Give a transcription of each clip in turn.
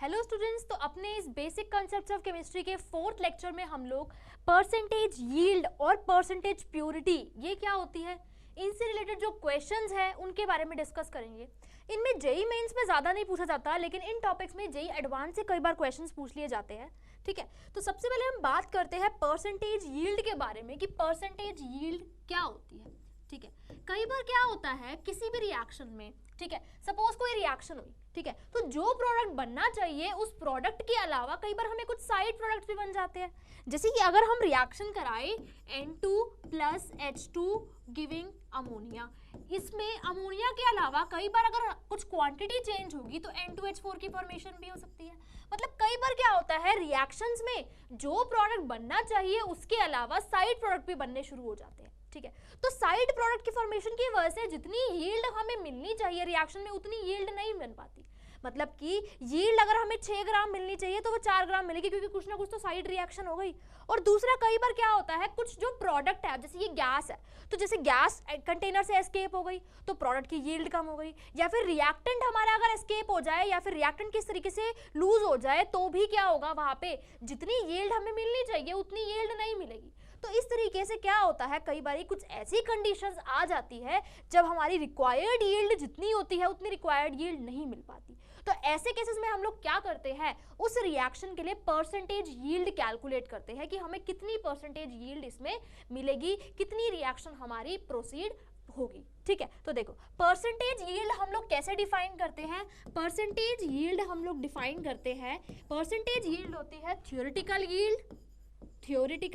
Hello students, तो अपने इस बेसिक कॉन्सेप्ट्स ऑफ केमिस्ट्री के 4th लेक्चर में हम लोग परसेंटेज यील्ड और परसेंटेज प्योरिटी ये क्या होती है, इनसे रिलेटेड जो क्वेश्चंस हैं उनके बारे में डिस्कस करेंगे। इनमें जेई मेंस में ज़्यादा नहीं पूछा जाता, लेकिन इन टॉपिक्स में जेई एडवांस से कई बार क्वेश्चंस पूछ लिए जाते हैं। ठीक है, तो सबसे पहले हम बात करते हैं परसेंटेज यील्ड के बारे में कि परसेंटेज यील्ड क्या होती है। ठीक है, कई बार क्या होता है किसी भी रिएक्शन में, ठीक है, सपोज कोई रिएक्शन हुई, ठीक है, तो जो प्रोडक्ट बनना चाहिए उस प्रोडक्ट के अलावा कई बार हमें कुछ साइड प्रोडक्ट्स भी बन जाते हैं। जैसे कि अगर हम रिएक्शन कराएं N2 plus H2 giving ammonia, इसमें अमोनिया के अलावा कई बार अगर कुछ क्वांटिटी चेंज होगी तो N2H4 की फॉर्मेशन भी हो सकती है। मतलब कई बार क्या होता है रिएक्शंस में जो प्रोडक्ट बनना चाहिए उसके अलावा साइड प्रोडक्ट भी बनने शुरू हो जाते हैं। ठीक है, तो साइड प्रोडक्ट की फॉर्मेशन की वजह से जितनी यील्ड हमें मिलनी चाहिए रिएक्शन में उतनी यील्ड नहीं बन पाती। मतलब कि यील्ड अगर हमें 6 ग्राम मिलनी चाहिए तो वो 4 ग्राम मिलेगी, क्योंकि कुछ ना कुछ तो साइड रिएक्शन हो गई। और दूसरा कई बार क्या होता है कुछ जो प्रोडक्ट है, जैसे ये गैस है, तो जैसे गैस कंटेनर से एस्केप हो गई तो प्रोडक्ट की यील्ड कम हो गई, या फिर रिएक्टेंट हमारा अगर एस्केप हो जाए या फिर रिएक्टेंट किस तरीके से लूज हो जाए तो भी क्या होगा, वहां पे जितनी यील्ड हमें मिलनी चाहिए उतनी यील्ड नहीं मिलेगी। तो इस तरीके से क्या होता है कई बार कुछ ऐसी कंडीशंस आ जाती है जब हमारी रिक्वायर्ड यील्ड जितनी होती है उतनी रिक्वायर्ड यील्ड नहीं मिल पाती। तो ऐसे केसेस में हम लोग क्या करते हैं, उस रिएक्शन के लिए परसेंटेज यील्ड कैलकुलेट करते हैं कि हमें कितनी परसेंटेज यील्ड इसमें मिलेगी, कितनी रिएक्शन हमारी प्रोसीड होगी। ठीक है, तो देखो परसेंटेज यील्ड हम लोग कैसे डिफाइन करते हैं। परसेंटेज यील्ड हम लोग डिफाइन करते हैं, परसेंटेज यील्ड होती है थ्योरेटिकल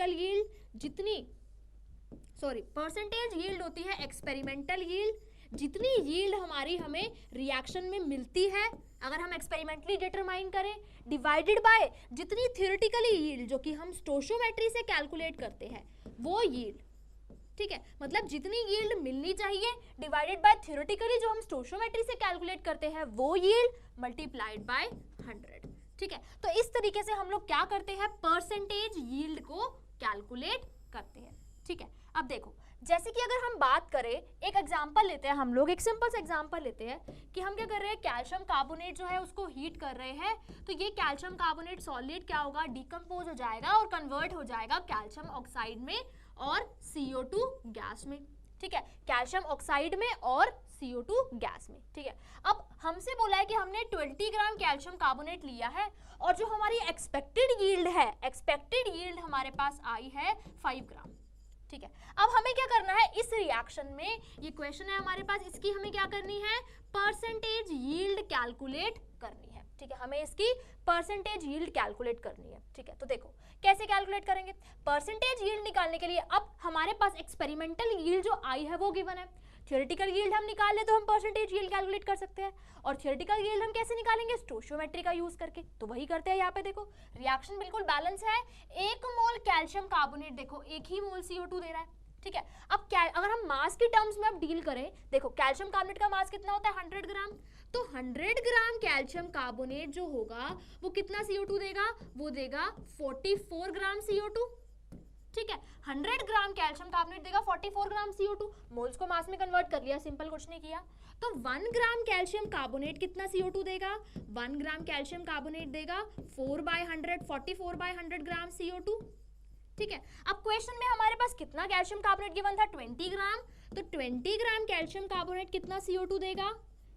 यील्ड जितनी परसेंटेज यील्ड होती है एक्सपेरिमेंटल यील्ड, जितनी यील्ड हमारी हमें रिएक्शन में मिलती है अगर हम एक्सपेरिमेंटली डिटरमाइन करें, डिवाइडेड बाय जितनी थ्योरेटिकली यील्ड जो कि हम स्टोइचियोमेट्री से कैलकुलेट करते हैं वो यील्ड। ठीक है, मतलब जितनी यील्ड मिलनी चाहिए डिवाइडेड बाय थ्योरेटिकली जो हम स्टोइचियोमेट्री से कैलकुलेट करते हैं वो यील्ड मल्टीप्लाइड बाय 100। ठीक है, तो इस तरीके से हम लोग क्या करते हैं परसेंटेज यील्ड को कैलकुलेट करते हैं। ठीक है, अब देखो जैसे कि अगर हम बात करें एक एग्जांपल लेते हैं, हम लोग एक सिंपल सा एग्जांपल लेते हैं कि हम क्या कर रहे हैं कैल्शियम कार्बोनेट जो है उसको हीट कर रहे हैं, तो ये कैल्शियम कार्बोनेट सॉलिड क्या होगा, डिकम्पोज हो जाएगा और कन्वर्ट हो जाएगा कैल्शियम ऑक्साइड में और CO2 गैस में। ठीक है, कैल्शियम ऑक्साइड में और CO2 गैस में। ठीक है, अब हमसे बोला है कि हमने 20 ग्राम कैल्शियम कार्बोनेट लिया है और जो हमारी एक्सपेक्टेड यील्ड है, एक्सपेक्टेड यील्ड हमारे पास आई है 5 ग्राम। ठीक है, अब हमें क्या करना है इस रिएक्शन में, ये क्वेश्चन है हमारे पास, इसकी हमें क्या करनी है परसेंटेज यील्ड कैलकुलेट करनी है। ठीक है, हमें इसकी परसेंटेज यील्ड कैलकुलेट करनी है। ठीक है, तो देखो कैसे कैलकुलेट करेंगे परसेंटेज यील्ड निकालने के लिए। अब हमारे पास एक्सपेरिमेंटल यील्ड जो आई है वो गिवन है, थ्योरेटिकल यील्ड हम निकाल ले तो हम परसेंटेज यील्ड कैलकुलेट कर सकते हैं, और थ्योरेटिकल यील्ड हम कैसे निकालेंगे स्टोइचियोमेट्री का यूज करके, तो वही करते हैं। यहाँ पे देखो रिएक्शन बिल्कुल बैलेंस है, 1 मोल कैल्शियम कार्बोनेट देखो 1 ही मोल CO2 दे रहा है। ठीक है, अब अगर हम मास की टर्म्स में अब डील करें, देखो कैल्शियम कार्बोनेट का मास कितना होता है 100 ग्राम, तो 100 ग्राम कैल्शियम कार्बोनेट जो होगा वो कितना CO2 देगा, वो देगा 44 ग्राम CO2। ठीक है, 100 ग्राम कैल्शियम कार्बोनेट देगा 44 ग्राम CO2, मोल्स को मास में कन्वर्ट कर लिया, सिंपल कुछ नहीं किया। तो 1 ग्राम कैल्शियम कार्बोनेट कितना CO2 देगा, 1 ग्राम कैल्शियम कार्बोनेट देगा 4/100 44/100 ग्राम CO2। ठीक है, अब क्वेश्चन में हमारे पास कितना कैल्शियम कार्बोनेट गिवन था 20 ग्राम, तो 20 ग्राम कैल्शियम कार्बोनेट कितना CO2 देगा,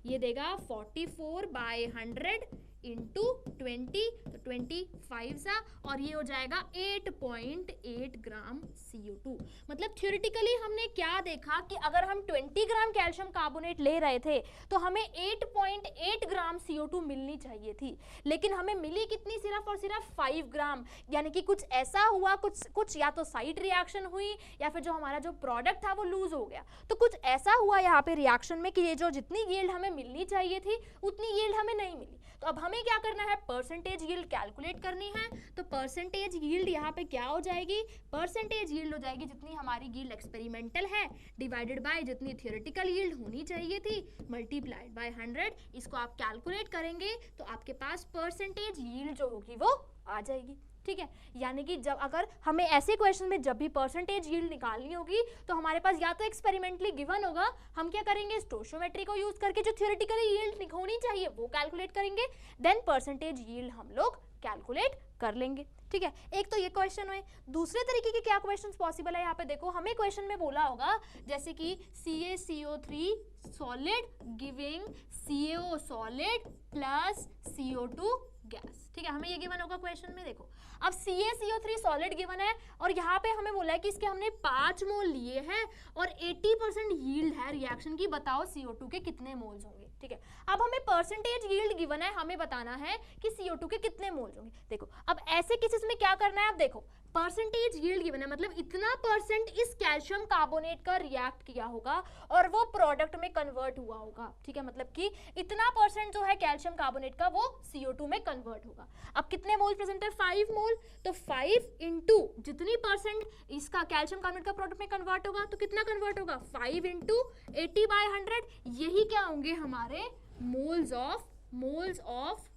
ये देगा 44/100 इंटू 20, तो 25 सा, और ये हो जाएगा 8.8 ग्राम CO2। मतलब थ्योरेटिकली हमने क्या देखा कि अगर हम 20 ग्राम कैल्शियम कार्बोनेट ले रहे थे तो हमें 8.8 ग्राम CO2 मिलनी चाहिए थी, लेकिन हमें मिली कितनी, सिर्फ और सिर्फ 5 ग्राम। यानी कि कुछ ऐसा हुआ, कुछ या तो साइड रिएक्शन हुई या फिर जो हमारा जो प्रोडक्ट था वो लूज हो गया, तो कुछ ऐसा हुआ यहाँ पे रिएक्शन में कि ये जो जितनी यील्ड हमें मिलनी चाहिए थी उतनी यील्ड हमें नहीं मिली। तो अब हमें क्या करना है परसेंटेज यील्ड कैलकुलेट करनी है, तो परसेंटेज यील्ड यहाँ पे क्या हो जाएगी, परसेंटेज यील्ड हो जाएगी जितनी हमारी यील्ड एक्सपेरिमेंटल है डिवाइडेड बाय जितनी थ्योरेटिकल यील्ड होनी चाहिए थी मल्टीप्लाइड बाय 100। इसको आप कैलकुलेट करेंगे तो आपके पास परसेंटेज यील्ड जो होगी वो आ जाएगी। ठीक है, यानी कि जब अगर हमें ऐसे क्वेश्चन में जब भी परसेंटेज यील्ड निकालनी होगी तो हमारे पास या तो एक्सपेरिमेंटली गिवन होगा, हम क्या करेंगे स्टोइचियोमेट्री को यूज करके जो थ्योरेटिकली यील्ड होनी चाहिए वो कैलकुलेट करेंगे, देन परसेंटेज यील्ड हम लोग कैलकुलेट कर लेंगे। ठीक है, एक तो ये क्वेश्चन है। दूसरे तरीके के क्या क्वेश्चंस पॉसिबल है, यहाँ पे देखो हमें क्वेश्चन में बोला होगा जैसे कि CaCO3 solid giving CaO solid plus CO2 gas. ठीक है, हमें ये गिवन होगा क्वेश्चन में। देखो अब CaCO3 सॉलिड गिवन है और यहाँ पे हमें बोला है कि इसके हमने 5 मोल लिए हैं और 80% यील्ड है रिएक्शन की, बताओ CO2 के कितने मोल्स होंगे। ठीक है, अब हमें परसेंटेज यील्ड गिवन है, हमें बताना है कि CO2 के कितने मोल्स होंगे। देखो अब ऐसे केसेस में क्या करना है, आप देखो परसेंटेज यील्ड गिवन है मतलब इतना परसेंट इस कैल्शियम कार्बोनेट का रिएक्ट किया होगा और वो प्रोडक्ट में कन्वर्ट हुआ होगा। ठीक है, मतलब कि इतना परसेंट जो है कैल्शियम कार्बोनेट का वो CO2 में कन्वर्ट होगा। अब कितने मोल प्रेजेंट है, 5 मोल, तो 5 इंटू जितनी परसेंट इसका कैल्शियम कार्बोनेट का प्रोडक्ट में कन्वर्ट होगा तो कितना कन्वर्ट होगा, 5 इंटू 80/100, यही क्या होंगे हमारे मोल्स ऑफ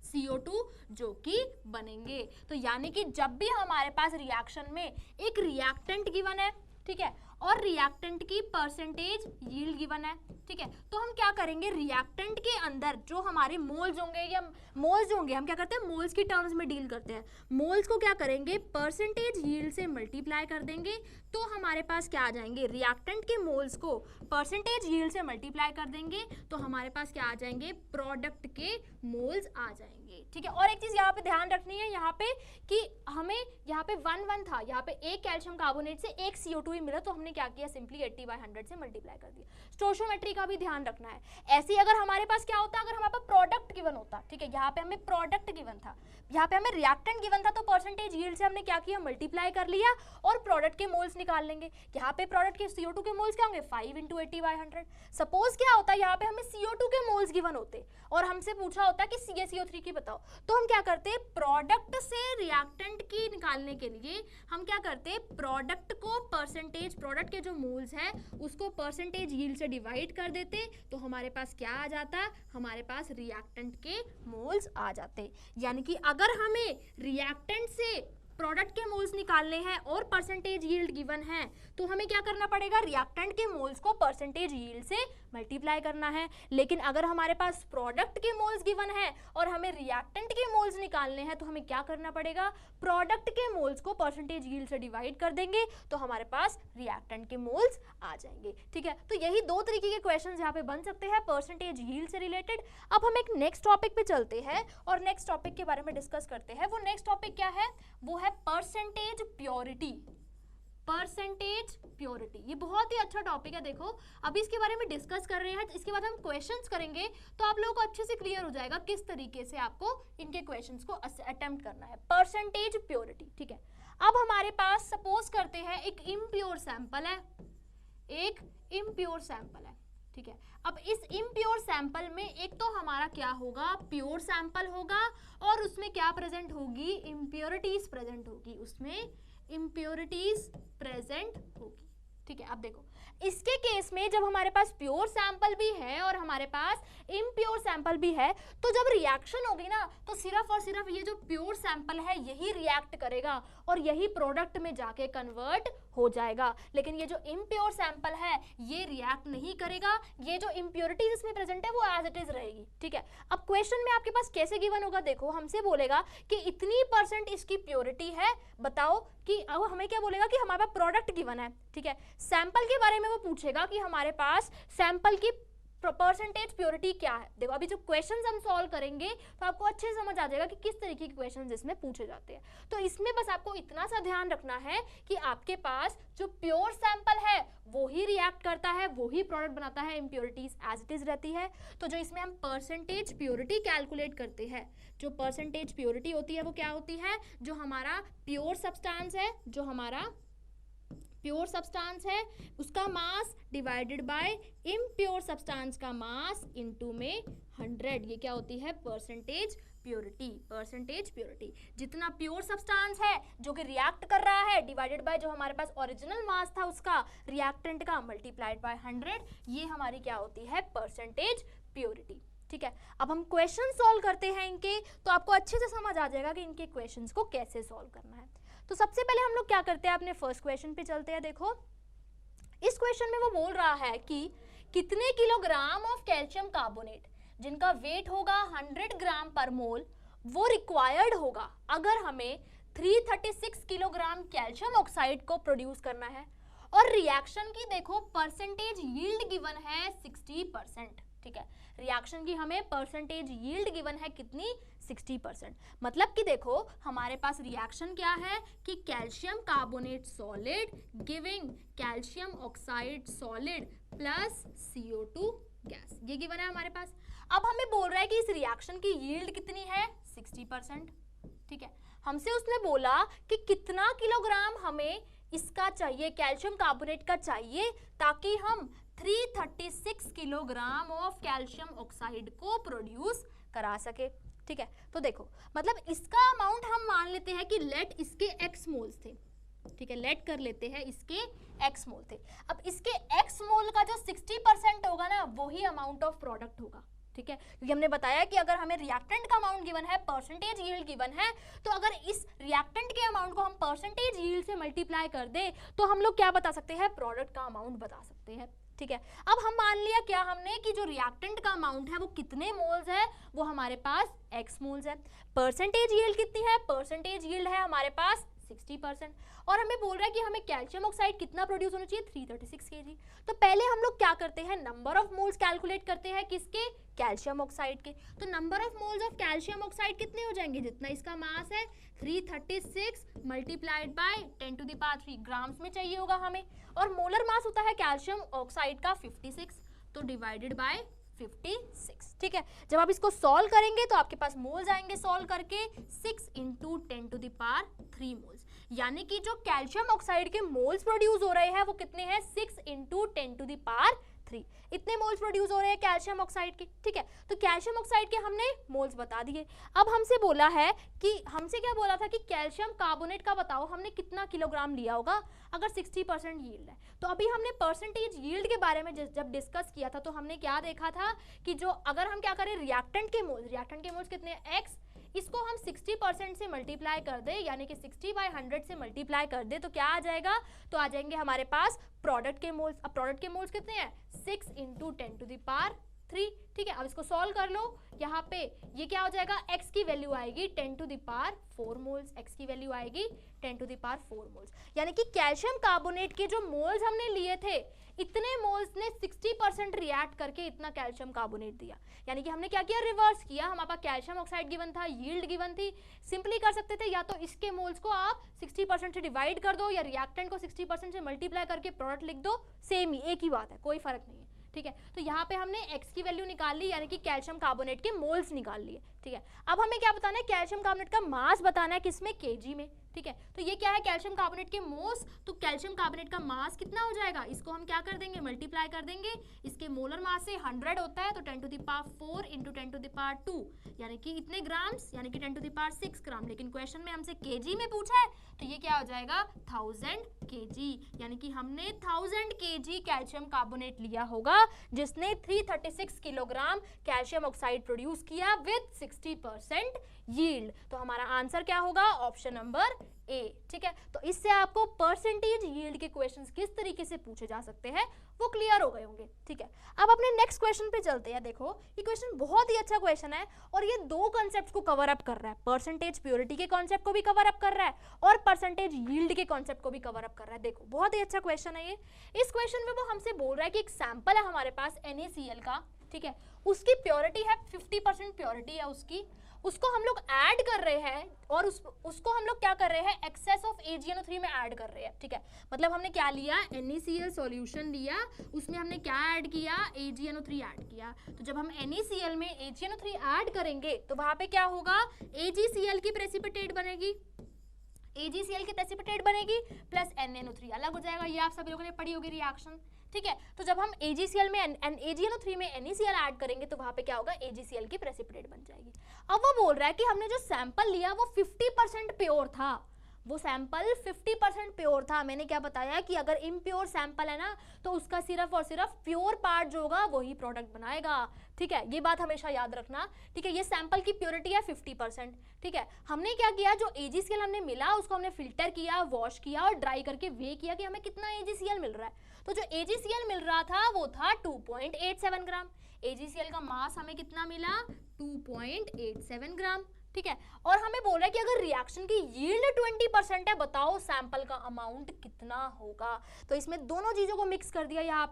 CO2 जो कि बनेंगे। तो यानी कि जब भी हमारे पास रिएक्शन में एक रिएक्टेंट गिवन है, ठीक है, और रिएक्टेंट की परसेंटेज यील्ड गिवन है, ठीक है, तो हम क्या करेंगे रिएक्टेंट के अंदर जो हमारे मोल्स होंगे या मोल्स होंगे, हम क्या करते हैं मोल्स की टर्म्स में डील करते हैं। मोल्स को क्या करेंगे परसेंटेज यील्ड से मल्टीप्लाई कर देंगे तो हमारे पास क्या आ जाएंगे, रिएक्टेंट के मोल्स को परसेंटेज यील्ड से मल्टीप्लाई कर देंगे तो हमारे पास क्या आ जाएंगे, प्रोडक्ट के मोल्स आ जाएंगे। ठीक है, और एक चीज यहाँ पे ध्यान रखनी है यहाँ पे कि हमें यहाँ पे 1 था, यहाँ पे एक कैल्शियम कार्बोनेट से एक CO2 ही मिला तो हमने क्या किया, सिंपली 80/100 से मल्टीप्लाई कर दिया। स्टोइचियोमेट्री का भी ध्यान रखना है। ऐसे ही अगर हमारे पास क्या होता, अगर हमारे पास प्रोडक्ट गिवन होता, ठीक है, यहाँ पे हमें प्रोडक्ट गिवन था, यहाँ पे हमें रिएक्टेंट गिवन था, तो परसेंटेज यील्ड से हमने क्या किया, मल्टीप्लाई कर लिया और प्रोडक्ट के मोल्स निकाल लेंगे। यहाँ पे प्रोडक्ट के CO2 के मोल्स क्या होंगे, 5 इंटू 80/100। सपोज क्या होता है यहाँ पे हमें CO2 के मोल्स गिवन होते और हमसे पूछा होता कि CaCO3 की बताओ, तो हम क्या करते, प्रोडक्ट से रिएक्टेंट की निकालने के लिए हम क्या करते, प्रोडक्ट को परसेंटेज, प्रोडक्ट के जो मोल्स है उसको परसेंटेज यील्ड से डिवाइड कर देते तो हमारे पास क्या आ जाता, हमारे पास रिएक्टेंट के मोल्स आ जाते। यानी कि अगर हमें रिएक्टेंट से प्रोडक्ट के मोल्स निकालने हैं और परसेंटेज यील्ड गिवन है तो हमें क्या करना पड़ेगा, रिएक्टेंट के मोल्स को परसेंटेज यील्ड से मल्टीप्लाई करना है। लेकिन अगर हमारे पास प्रोडक्ट के मोल्स गिवन है और हमें रिएक्टेंट के मोल्स निकालने हैं तो हमें क्या करना पड़ेगा, प्रोडक्ट के मोल्स को परसेंटेज यील्ड से डिवाइड कर देंगे तो हमारे पास रिएक्टेंट के मोल्स आ जाएंगे। ठीक है, तो यही दो तरीके के क्वेश्चन यहाँ पे बन सकते हैं परसेंटेज यील्ड से रिलेटेड। अब हम एक नेक्स्ट टॉपिक पे चलते हैं और नेक्स्ट टॉपिक के बारे में डिस्कस करते हैं। वो नेक्स्ट टॉपिक क्या है, वो है परसेंटेज प्योरिटी। परसेंटेज प्योरिटी ये बहुत ही अच्छा टॉपिक है। देखो अभी इसके बारे में डिस्कस कर रहे हैं, इसके बाद हम क्वेश्चंस करेंगे तो आप लोगों को अच्छे से क्लियर हो जाएगा किस तरीके से आपको इनके क्वेश्चंस को अटेम्प्ट करना है। परसेंटेज प्योरिटी, ठीक है। अब हमारे पास सपोज करते हैं एक इम्प्योर सैंपल है, एक इम्प्योर सैंपल है, ठीक है। अब इस इम्प्योर सैंपल में एक तो हमारा क्या होगा, प्योर सैंपल होगा और उसमें क्या प्रेजेंट होगी, इम्प्योरिटीज प्रेजेंट होगी, उसमें इम्प्योरिटीज प्रेजेंट होगी। ठीक है, अब देखो इसके केस में जब हमारे पास प्योर सैंपल भी है और हमारे पास इम्प्योर सैंपल भी है तो जब रिएक्शन होगी ना तो सिर्फ और सिर्फ ये जो प्योर सैंपल है यही रिएक्ट करेगा और यही प्रोडक्ट में जाके कन्वर्ट हो जाएगा। लेकिन ये जो इम्प्योर सैंपल है ये रिएक्ट नहीं करेगा, ये जो इम्प्योरिटीज इसमें प्रेजेंट है वो एज इट इज रहेगी। ठीक है, अब क्वेश्चन में आपके पास कैसे गिवन होगा, देखो हमसे बोलेगा कि इतनी % इसकी प्योरिटी है, बताओ कि अब हमें क्या बोलेगा कि हमारे पास प्रोडक्ट गिवन है, ठीक है। सैंपल के बारे में वो पूछेगा कि हमारे पास सैंपल की परसेंटेज प्योरिटी क्या है। देखो अभी जो क्वेश्चंस हम सॉल्व करेंगे तो आपको अच्छे से समझ आ जाएगा कि किस तरीके के क्वेश्चंस इसमें पूछे जाते हैं। तो इसमें बस आपको इतना सा ध्यान रखना है कि आपके पास जो प्योर सैंपल है वो ही रिएक्ट करता है, वो ही प्रोडक्ट बनाता है, इम्प्योरिटीज एज इट इज रहती है। तो जो इसमें हम परसेंटेज प्योरिटी कैलकुलेट करते हैं, जो परसेंटेज प्योरिटी होती है वो क्या होती है, जो हमारा प्योर सब्सटेंस है, जो हमारा प्योर सब्सटेंस है उसका mass divided by impure substance का मास इनटू में 100, ये क्या होती है परसेंटेज प्योरिटी। परसेंटेज प्योरिटी जितना प्योर सब्सटेंस है जो कि रिएक्ट कर रहा है डिवाइडेड बाय जो हमारे पास ओरिजिनल मास था उसका रिएक्टेंट का मल्टीप्लाइड बाय 100, ये हमारी क्या होती है परसेंटेज प्योरिटी। ठीक है, अब हम क्वेश्चन सॉल्व करते हैं इनके, तो आपको अच्छे से समझ आ जाएगा कि इनके क्वेश्चंस को कैसे सॉल्व करना है। तो सबसे पहले हम लोग क्या करते हैं, अपने फर्स्ट क्वेश्चन पे चलते हैं। देखो इस क्वेश्चन में वो बोल रहा है कि कितने किलोग्राम ऑफ कैल्शियम कार्बोनेट जिनका वेट होगा 100 ग्राम पर मोल वो रिक्वायर्ड होगा अगर हमें 336 किलोग्राम कैल्शियम ऑक्साइड को प्रोड्यूस करना है, और रिएक्शन की देखो परसेंटेज यील्ड गिवन है 60%। ठीक है, रिएक्शन की हमें परसेंटेज यील्ड गिवन है कितनी, 60%। मतलब कि देखो हमारे पास रिएक्शन क्या है कि calcium carbonate solid giving calcium oxide solid plus CO2 gas, ये गिवन है हमारे पास। अब हमें बोल रहा है कि इस रिएक्शन की यील्ड कितनी है, 60%। ठीक है, हमसे उसने बोला कि कितना किलोग्राम हमें इसका चाहिए, कैल्शियम कार्बोनेट का चाहिए, ताकि हम 336 किलोग्राम ऑफ कैल्शियम ऑक्साइड को प्रोड्यूस करा सके। ठीक है, तो देखो मतलब इसका अमाउंट हम मान लेते हैं कि लेट इसके x मोल्स थे। ठीक है, लेट कर लेते हैं इसके x मोल थे। अब इसके x मोल का जो 60% होगा ना, वही अमाउंट ऑफ प्रोडक्ट होगा। ठीक है, क्योंकि हमने बताया कि अगर हमें रिएक्टेंट का अमाउंट गिवन है, परसेंटेज यील्ड गिवन है, तो अगर इस रिएक्टेंट के अमाउंट को हम परसेंटेज यील्ड से मल्टीप्लाई कर दे तो हम लोग क्या बता सकते हैं, प्रोडक्ट का अमाउंट बता सकते हैं। ठीक है, अब हम मान लिया क्या हमने कि जो रिएक्टेंट का अमाउंट है वो कितने मोल्स है, वो हमारे पास x मोल्स है। परसेंटेज यील्ड कितनी है, परसेंटेज यील्ड है हमारे पास 60%, और हमें बोल रहा है कि हमें कैल्शियम ऑक्साइड कितना प्रोड्यूस होना चाहिए, 336 kg। तो पहले हम लोग क्या करते हैं, नंबर ऑफ मोल्स कैलकुलेट करते हैं, किसके, कैल्शियम ऑक्साइड के। तो number of moles of calcium oxide कितने हो जाएंगे, जितना इसका मास है 336 मल्टीप्लाइड बाय 10⁻³ ग्राम्स में चाहिए होगा हमें, और मोलर मास होता है कैल्शियम ऑक्साइड का 56, तो डिवाइडेड बाय 56। ठीक है, जब आप इसको सॉल्व करेंगे तो आपके पास मोल्स आएंगे सॉल्व करके 6 × 10⁻³ मोल्स, यानी कि जो कैल्शियम ऑक्साइड के मोल्स प्रोड्यूस हो रहे हैं वो कितने हैं, 6 × 10⁻³ इतने मोल्स प्रोड्यूस हो रहे हैं कैल्शियम ऑक्साइड के। ठीक है, तो कैल्शियम ऑक्साइड के हमने मोल्स बता दिए। अब हमसे बोला है कि हमसे क्या बोला था कि कैल्शियम कार्बोनेट का बताओ हमने कितना किलोग्राम लिया होगा अगर 60% यील्ड है। तो अभी हमने परसेंटेज यील्ड के बारे में जब डिस्कस किया था तो हमने क्या देखा था कि जो अगर हम क्या करें, रिएक्टेंट के मोल्स कितने हैं, x, इसको हम 60% से मल्टीप्लाई कर दे, यानी कि 60/100 से मल्टीप्लाई कर दे, तो क्या आ जाएगा, तो आ जाएंगे हमारे पास प्रोडक्ट के मोल्स। अब प्रोडक्ट के मोल्स कितने हैं, 6 × 10⁻³ ठीक है, अब इसको सॉल्व कर लो, यहाँ पे ये क्या हो जाएगा, x की वैल्यू आएगी 10⁻⁴ मोल्स, x की वैल्यू आएगी 10⁻⁴ मोल्स, यानी कि कैल्शियम कार्बोनेट के जो मोल्स हमने लिए थे इतने मोल्स ने 60% रिएक्ट करके इतना कैल्शियम कार्बोनेट दिया। यानी कि हमने क्या किया, रिवर्स किया, हमारे पास कैल्शियम ऑक्साइड गिवन था, यील्ड गिवन थी, सिंपली कर सकते थे या तो इसके मोल्स को आप 60% से डिवाइड कर दो या रिएक्टेंट को 60% से मल्टीप्लाई करके प्रोडक्ट लिख दो, सेम ही एक ही बात है, कोई फर्क नहीं है। ठीक है, तो यहाँ पे हमने x की वैल्यू निकाल ली, यानी कि कैल्शियम कार्बोनेट के मोल्स निकाल लिए। ठीक है, अब हमें क्या बताना है, कैल्शियम कार्बोनेट का मास बताना है, किसमें, kg में। ठीक है, तो ये क्या है, कैल्शियम कार्बोनेट के मोल्स, तो कैल्शियम कार्बोनेट का मास कितना हो जाएगा, इसको हम क्या कर देंगे, मल्टीप्लाई कर देंगे, इसके मोलर मास से 100 होता है तो 10⁻⁴ × 10⁻², यानी कि इतने ग्राम्स, यानी कि 10⁻6 ग्राम, लेकिन क्वेश्चन में हमसे kg में पूछा है तो ये क्या हो जाएगा, 1000 kg, यानी कि हमने 1000 kg कैल्शियम कार्बोनेट लिया होगा जिसने 336 किलोग्राम कैल्शियम ऑक्साइड प्रोड्यूस किया विद 60% यील्ड। तो हमारा आंसर क्या होगा, ऑप्शन नंबर ए। ठीक है, तो इससे आपको परसेंटेज यील्ड के क्वेश्चंस किस तरीके से पूछे जा सकते हैं वो क्लियर हो गए होंगे। ठीक है, अब अपने नेक्स्ट क्वेश्चन पे चलते हैं। देखो ये क्वेश्चन बहुत ही अच्छा क्वेश्चन है और ये दो कॉन्सेप्ट्स को कवर अप कर रहा है, परसेंटेज प्योरिटी के कॉन्सेप्ट को भी कवर अप कर रहा है और परसेंटेज यील्ड के कॉन्सेप्ट को भी कवर अप कर रहा है। देखो बहुत ही अच्छा क्वेश्चन है ये। इस क्वेश्चन में वो हमसे बोल रहा है कि एक सैंपल है हमारे पास NaCl का, ठीक है, उसकी प्योरिटी है 50% प्योरिटी है उसकी, उसको हम लोग ऐड कर रहे हैं और उसको हम लोग क्या कर रहे हैं, एक्सेस ऑफ AgNO3 में ऐड कर रहे हैं। ठीक है, मतलब हमने क्या लिया, NaCl सॉल्यूशन लिया, उसमें हमने क्या ऐड किया, AgNO3 ऐड किया। तो जब हम NaCl में AgNO3 ऐड करेंगे तो वहां पे क्या होगा, AgCl की प्रेसिपिटेट बनेगी, AgCl की प्रेसिपिटेट बनेगी प्लस NaNO3 अलग हो जाएगा। ये आप सभी लोगों ने पढ़ी होगी रिएक्शन। ठीक है, तो जब हम AgCl में AgNO3 में NaCl ऐड करेंगे तो वहां पे क्या होगा, AgCl की प्रेसिपिटेट बन जाएगी। अब वो बोल रहा है कि हमने जो सैंपल लिया वो 50% प्योर था, वो सैंपल 50% प्योर था। मैंने क्या बताया कि अगर इम्प्योर सैंपल है ना तो उसका सिर्फ और सिर्फ प्योर पार्ट जो होगा वही प्रोडक्ट बनाएगा, ठीक है, ये बात हमेशा याद रखना। ठीक है, ये सैंपल की प्योरिटी है 50%। ठीक है, हमने क्या किया, जो AgCl हमने मिला उसको हमने फिल्टर किया, वॉश किया और ड्राई करके वे किया कि हमें कितना AgCl मिल रहा है। तो जो AgCl मिल रहा था वो था 2.87 ग्राम। AgCl का मास हमें कितना मिला, 2.87 ग्राम। ठीक है, और हमें बोल रहा है कि अगर रिएक्शन की यील्ड 20% है, बताओ सैंपल का अमाउंट कितना होगा। तो इसमें दोनों चीजों को मिक्स कर दिया। यहाँ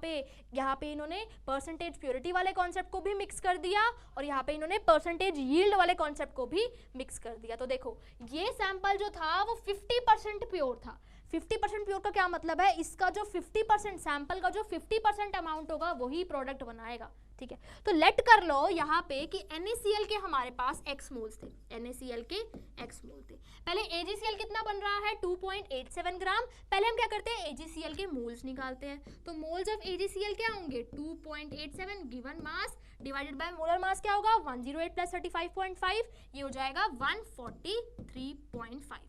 पे इन्होंने परसेंटेज प्योरिटी वाले कॉन्सेप्ट को भी मिक्स कर दिया और यहाँ पे इन्होंने परसेंटेज यील्ड वाले कॉन्सेप्ट को भी मिक्स कर दिया। तो देखो ये सैंपल जो था वो 50% प्योर था। 50% प्योर का क्या मतलब है, इसका जो 50% सैंपल का जो 50% अमाउंट होगा वही प्रोडक्ट बनाएगा। ठीक है, तो लेट कर लो यहाँ पे कि NaCl के हमारे पास x मोल्स थे, NaCl के x मोल थे। पहले AgCl कितना बन रहा है, 2.87 ग्राम। पहले हम क्या करते हैं, AgCl के मोल्स निकालते हैं। तो मोल्स ऑफ AgCl क्या होंगे, 2.87 given mass divided by molar mass क्या होगा, 108 प्लस 35.5, ये हो जाएगा 143.5।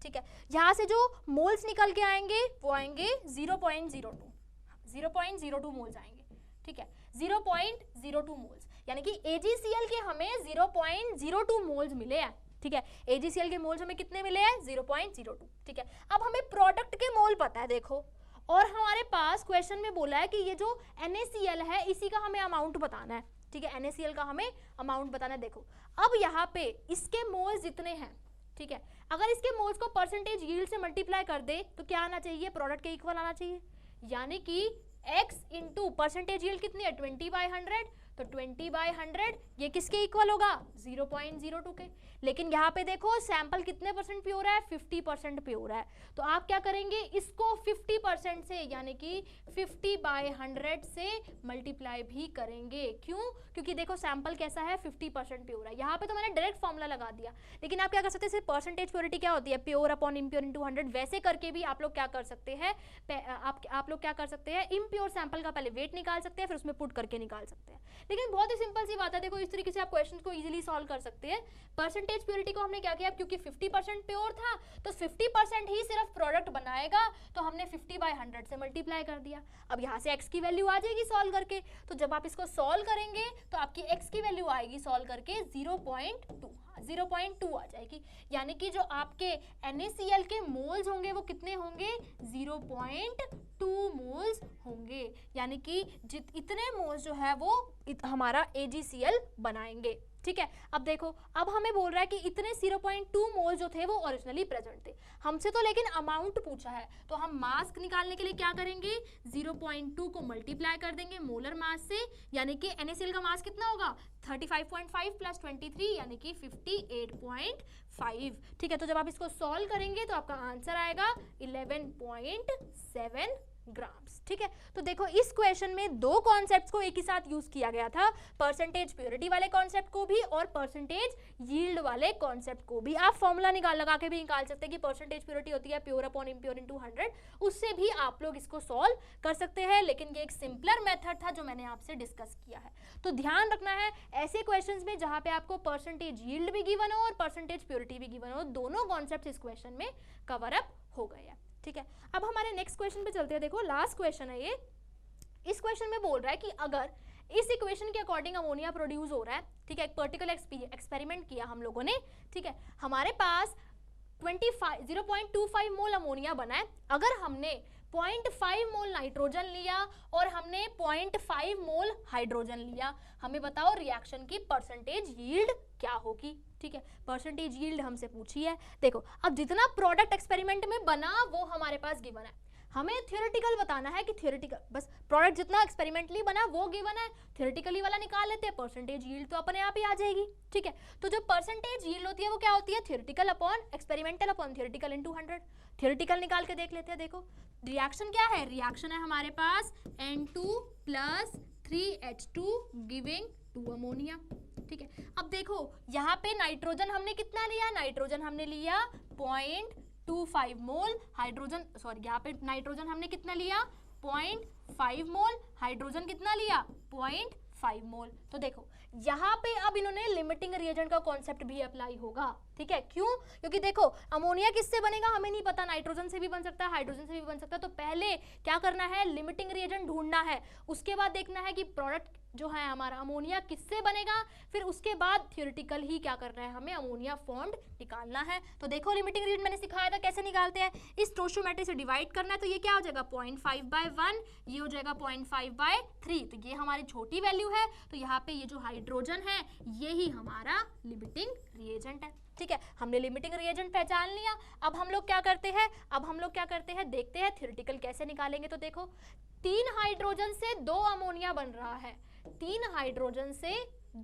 ठीक है, यहाँ से जो मोल्स निकल के आएंगे वो आएंगे 0.02 मोल्स आएंगे। ठीक है, 0.02 मोल्स, यानी कि AgCl के हमें 0.02 मोल्स मिले हैं। ठीक है, AgCl के मोल्स हमें कितने मिले हैं, 0.02। ठीक है, अब हमें प्रोडक्ट के मोल पता है देखो, और हमारे पास क्वेश्चन में बोला है कि ये जो NaCl है इसी का हमें अमाउंट बताना है। ठीक है, NaCl का हमें अमाउंट बताना है। देखो अब यहाँ पे इसके मोल्स जितने हैं, ठीक है, अगर इसके मोल्स को परसेंटेज यील्ड से मल्टीप्लाई कर दे तो क्या आना चाहिए, प्रोडक्ट के इक्वल आना चाहिए। यानी कि x इंटू परसेंटेज यील्ड कितनी है, 20/100, तो 20/100 ये किसके इक्वल होगा, 0.02 के। लेकिन यहाँ पे देखो सैंपल कितने परसेंट प्योर है, 50% प्योर है। तो आप क्या करेंगे, इसको 50% से यानी कि 50/100 से मल्टीप्लाई भी करेंगे। क्यों, क्योंकि देखो सैंपल कैसा है, 50% प्योर है। यहाँ पे तो मैंने डायरेक्ट फॉर्मूला लगा दिया, लेकिन आप क्या कर सकते हैं, सिर्फ परसेंटेज प्योरिटी क्या होती है, प्योर अपॉन इम्प्योर इंटू 100, वैसे करके भी आप लोग क्या कर सकते हैं, आप लोग क्या कर सकते हैं, इम्प्योर सैंपल का पहले वेट निकाल सकते हैं, फिर उसमें पुट करके निकाल सकते हैं। लेकिन बहुत ही सिंपल सी बात है, देखो इस तरीके से आप क्वेश्चन को इजीली सॉल्व कर सकते हैं। परसेंटेज प्योरिटी को हमने क्या किया, क्योंकि 50% प्योर था तो 50% ही सिर्फ प्रोडक्ट बनाएगा, तो हमने 50/100 से मल्टीप्लाई कर दिया। अब यहाँ से x की वैल्यू आ जाएगी सॉल्व करके, तो जब आप इसको सॉल्व करेंगे तो आपकी x की वैल्यू आएगी सॉल्व करके 0.2 आ जाएगी। यानी कि जो आपके NaCl के मोल्स होंगे वो कितने होंगे, 0.2 मोल्स होंगे। यानी कि इतने मोल्स जो है वो हमारा AgCl बनाएंगे। ठीक है, अब देखो अब हमें बोल रहा है कि इतने 0.2 मोल जो थे वो ओरिजिनली प्रेजेंट थे हमसे, तो लेकिन अमाउंट पूछा है, तो हम मास निकालने के लिए क्या करेंगे, 0.2 को मल्टीप्लाई कर देंगे मोलर मास से। यानी कि NaCl का मास कितना होगा, 35.5 प्लस 23 यानी कि 58.5। ठीक है, तो जब आप इसको सॉल्व करेंगे तो आपका आंसर आएगा 11.7 ग्राम्स। ठीक है, तो देखो इस क्वेश्चन में दो कॉन्सेप्ट्स को एक ही साथ यूज किया गया था, परसेंटेज प्योरिटी वाले कॉन्सेप्ट को भी और परसेंटेज यील्ड वाले कॉन्सेप्ट को भी। आप फॉर्मूला लगा के भी निकाल सकते हैं कि परसेंटेज प्योरिटी होती है प्योर अपॉन इम्प्योर इंटू 100, उससे भी आप लोग इसको सॉल्व कर सकते हैं। लेकिन ये एक सिंपलर मेथड था जो मैंने आपसे डिस्कस किया है। तो ध्यान रखना है ऐसे क्वेश्चंस में जहां पे आपको परसेंटेज यील्ड भी गिवन हो और परसेंटेज प्योरिटी भी गिवन हो, दोनों कॉन्सेप्ट इस क्वेश्चन में कवर अप हो गए हैं। ठीक है, अब हमारे नेक्स्ट क्वेश्चन पे चलते हैं। देखो लास्ट क्वेश्चन है ये। इस क्वेश्चन में बोल रहा है कि अगर इस इक्वेशन के अकॉर्डिंग अमोनिया प्रोड्यूस हो रहा है, ठीक है, एक पर्टिकुलर एक्सपेरिमेंट किया हम लोगों ने, ठीक है, हमारे पास 0.25 मोल अमोनिया बना है। अगर हमने 0.5 मोल नाइट्रोजन लिया और हमने 0.5 मोल हाइड्रोजन लिया, हमें बताओ रिएक्शन की परसेंटेज यील्ड क्या होगी। ठीक है, परसेंटेज यील्ड हमसे पूछी है। देखो अब जितना प्रोडक्ट एक्सपेरिमेंट में बना वो हमारे पास गिवन है, हमें थ्योरेटिकल बताना है कि थ्योरेटिकल बस प्रोडक्ट जितना एक्सपेरिमेंटली बना वो गिवन है, थ्योरेटिकली वाला निकाल लेते हैं, परसेंटेज यील्ड तो अपने आप ही आ जाएगी। ठीक है, तो जो परसेंटेज यील्ड होती है वो क्या होती है, theoretical upon experimental upon theoretical into 100। Theoretical निकाल के देख लेते हैं। देखो रिएक्शन क्या है, रिएक्शन है हमारे पास N2 + 3H2 गिविंग 2 अमोनिया। ठीक है, अब देखो यहाँ पे नाइट्रोजन हमने कितना लिया, नाइट्रोजन हमने लिया 0.25 मोल, हाइड्रोजन यहाँ पे नाइट्रोजन हमने कितना लिया 0.5 मोल, हाइड्रोजन कितना लिया 0.5 मोल। तो देखो यहाँ पे अब इन्होंने लिमिटिंग रिएजेंट का कॉन्सेप्ट भी अप्लाई होगा। ठीक है, क्यों, क्योंकि देखो अमोनिया किससे बनेगा हमें नहीं पता, नाइट्रोजन से भी बन सकता है, हाइड्रोजन से भी बन सकता है। तो पहले क्या करना है, लिमिटिंग रिएजेंट ढूंढना है, उसके बाद देखना है कि प्रोडक्ट जो है हमारा अमोनिया किससे बनेगा, फिर उसके बाद थियोरेटिकल ही क्या करना है, हमें अमोनिया फॉर्म्ड निकालना है। तो देखो लिमिटिंग रीजन मैंने सिखाया था कैसे निकालते हैं, इस स्टोइचियोमेट्री से डिवाइड करना है, तो ये क्या हो जाएगा 0.5/1, ये हो जाएगा 0.5/3, तो ये हमारी छोटी वैल्यू है, तो यहाँ पे ये जो हाइड्रोजन है ये ही हमारा लिमिटिंग रिएजेंट है। ठीक है, हमने लिमिटिंग रिएजेंट पहचान लिया। अब हम लोग क्या करते हैं, देखते हैं थियोरेटिकल कैसे निकालेंगे। तो देखो 3 हाइड्रोजन से 2 अमोनिया बन रहा है, 3 हाइड्रोजन से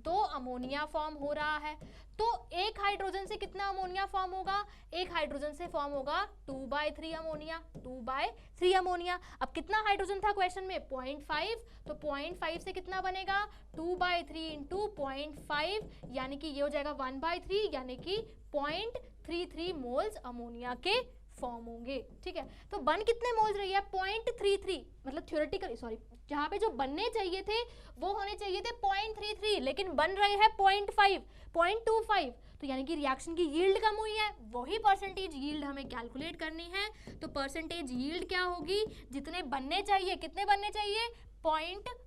2 अमोनिया फॉर्म हो रहा है, तो एक हाइड्रोजन से कितना अमोनिया फॉर्म होगा, एक हाइड्रोजन से फॉर्म होगा 2/3 अमोनिया, 2/3 अमोनिया। अब कितना हाइड्रोजन था क्वेश्चन में 0.5, तो 0.5 से कितना बनेगा 2/3 इंटू 0.5, यानी कि ये हो जाएगा 1/3, यानी कि 0.33 मोल्स अमोनिया के फॉर्म होंगे। ठीक है, तो बन कितने मोल्स रही है 0.33, मतलब थ्योरेटिकली सॉरी, जहाँ पे जो बनने चाहिए थे वो होने चाहिए थे 0.33, लेकिन बन रहे हैं 0.25, तो यानी कि रिएक्शन की यील्ड कम हुई है। वही परसेंटेज यील्ड हमें कैलकुलेट करनी है, तो परसेंटेज यील्ड क्या होगी, जितने बनने चाहिए, कितने बनने चाहिए,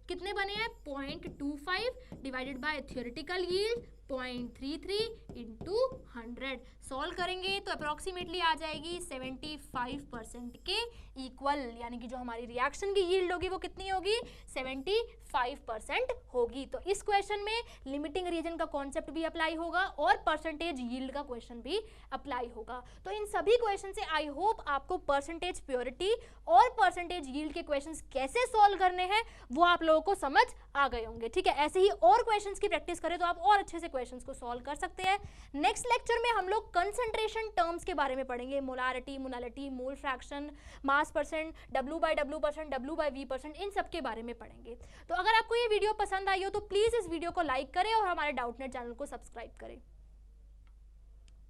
कितने बने हैं 0.25 divided by theoretical yield 0.33 into 100, solve करेंगे तो अप्रॉक्सीमेटली आ जाएगी 75% के इक्वल, यानी कि जो हमारी रिएक्शन की यील्ड होगी वो कितनी होगी 75% होगी। तो इस क्वेश्चन में लिमिटिंग रीजन का कॉन्सेप्ट भी अप्लाई होगा और परसेंटेज यील्ड का क्वेश्चन भी अप्लाई होगा। तो इन सभी क्वेश्चन से आई होप आपको परसेंटेज प्योरिटी और परसेंटेज यील्ड के क्वेश्चंस कैसे सॉल्व करने हैं वो आप लोगों को समझ आ गए होंगे। ठीक है, ऐसे ही और क्वेश्चंस की प्रैक्टिस करें तो आप और अच्छे से क्वेश्चंस को सॉल्व कर सकते हैं। नेक्स्ट लेक्चर में हम लोग कंसंट्रेशन टर्म्स के बारे में पढ़ेंगे, molarity, molality, mole fraction, mass percent, W/W%, W/V%, इन सब के बारे में पढ़ेंगे। तो अगर आपको ये वीडियो पसंद आई हो तो प्लीज़ इस वीडियो को लाइक करें और हमारे डाउटनेट चैनल को सब्सक्राइब करें।